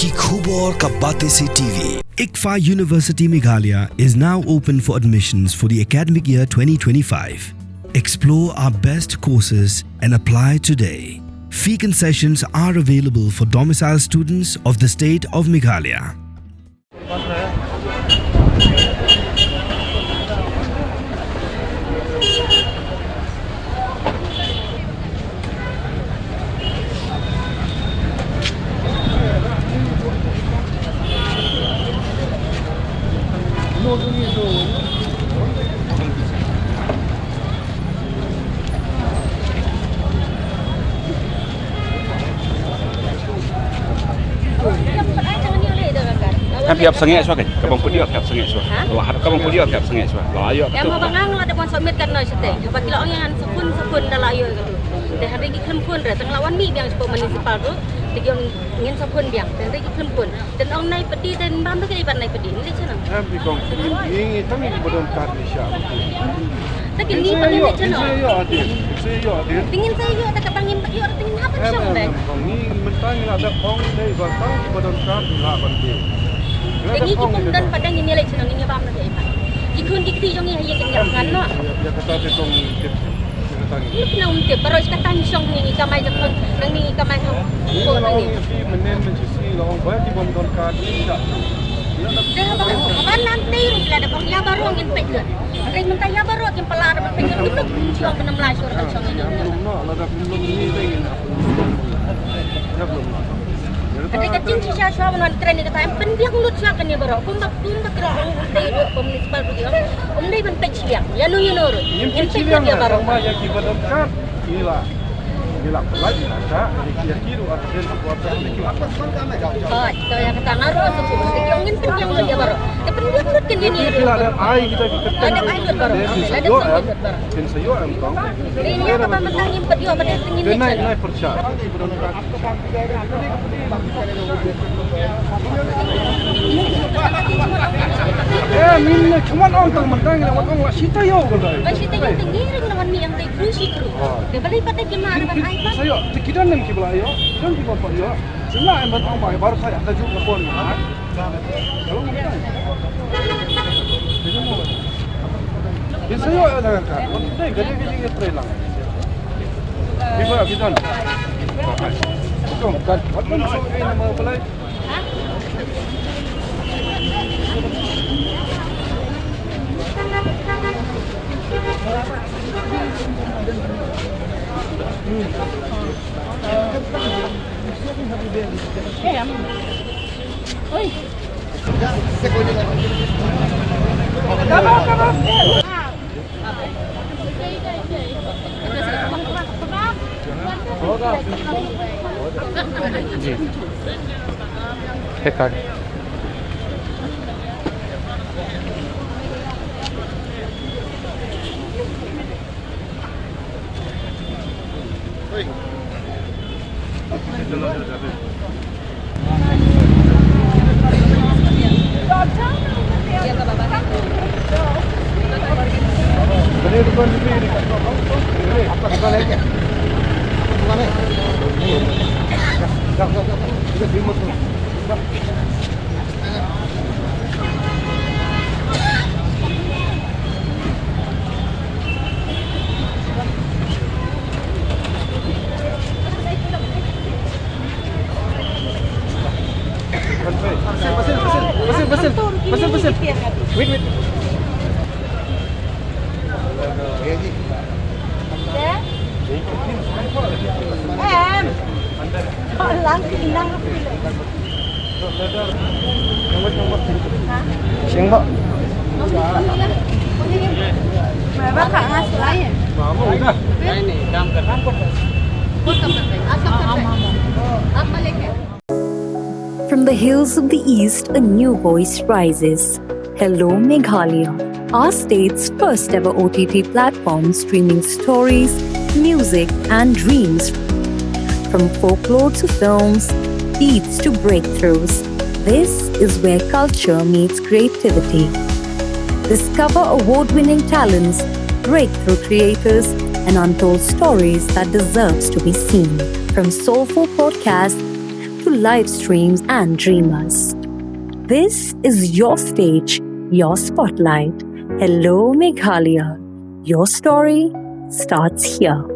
की खूब और का बातें से TV. ICFA University Meghalaya is now open for admissions for the academic year 2025. Explore our best courses and apply today. Fee concessions are available for domicile students of the state of Meghalaya. Piap sengit suah kan? Kabang putih piap sengit suah. Wah, kabang putih piap sengit suah. Lah ayo. Yang mau bangang ada pon submit kan noi sete. Apa kilo yang sepun dalam ayo gitu. Dan hari ini kelempun dah. Tengah lawan mi biang sepuluh municipal tu. Tiga ingin sepun biang. Dan hari ini kelempun. Dan orang naik pedi dan bam tu kelibat naik pedi. Ini cina. Tapi kong ini tangi bodon kar Malaysia. Tak ini paling ni cina. Saya ada. Tingin saya tak kepangin pedi orang tingin apa Shong dah. Ini mentang ada kong dari batang bodon kar lah bantu. Ini kita dan pada ini nilai cina ini bam lagi. Ikun dikti jong ini yang kan no. Ya kata betong tip. Ini pernah untip. Baru sekarang Shong ni kamai jepun. Nang ni kamai ham. Oh ni. Menen mencisi lawang banyak di bodon kar tidak. Dah bahan nanti bila ada pang ya baru yang pekle. Ada mentah ya baru yang pelar pekle dulu Shong pernah melajur kan Shong ini. Ada belum ini lagi. Ya belum. Ada kecil sisa Shong menon tren ni kata pendiang lut Shong kan ya baru. Pun kira orang dari municipal begitu. Umdai ban pek siang. Ya nu ya nuru. Yang pek dia baru. Ya Kiba dan kan inilah. Bila lagi ada kira-kira ada kekuatan ini. Oh, itu yang kata ngaruh tu. Yang ingin pendiang lut dia baru. Tapi pendiang lut kan ini. Bila ada air kita ada air lut baru. Ada sawit baru. Dan saya am Ini apa mentang yang pedi apa dia ingin ni. naik percaya. Minna cuma orang tang mentang ni orang wasita yo kalau. Wasita yo tengiring lawan mi yang dai krusi kru. Dia balik pada gimana ban ai pas. Saya kita nem kibla yo, dan kita apa yo. Cuma yang batang baik baru saya ada juga pun. Kalau mentang. Ini saya ada kan. Ini gede trelang. Kiba kita. Betul kan. Apa masuk ini nama pelai? Oi. Hekat. Pasal. Wait. Lang Kyndang. Shong Pak. Berapa kak ngasih lain? Mama udah. Ini jam ke? From the hills of the east, a new voice rises. Hello Meghalaya, our state's first ever OTT platform streaming stories, music and dreams. From folklore to films, beats to breakthroughs, this is where culture meets creativity. Discover award-winning talents, breakthrough creators, and untold stories that deserves to be seen. From soulful podcasts, to live streams and dreamers. This is your stage, your spotlight. Hello Meghalaya. Your story starts here.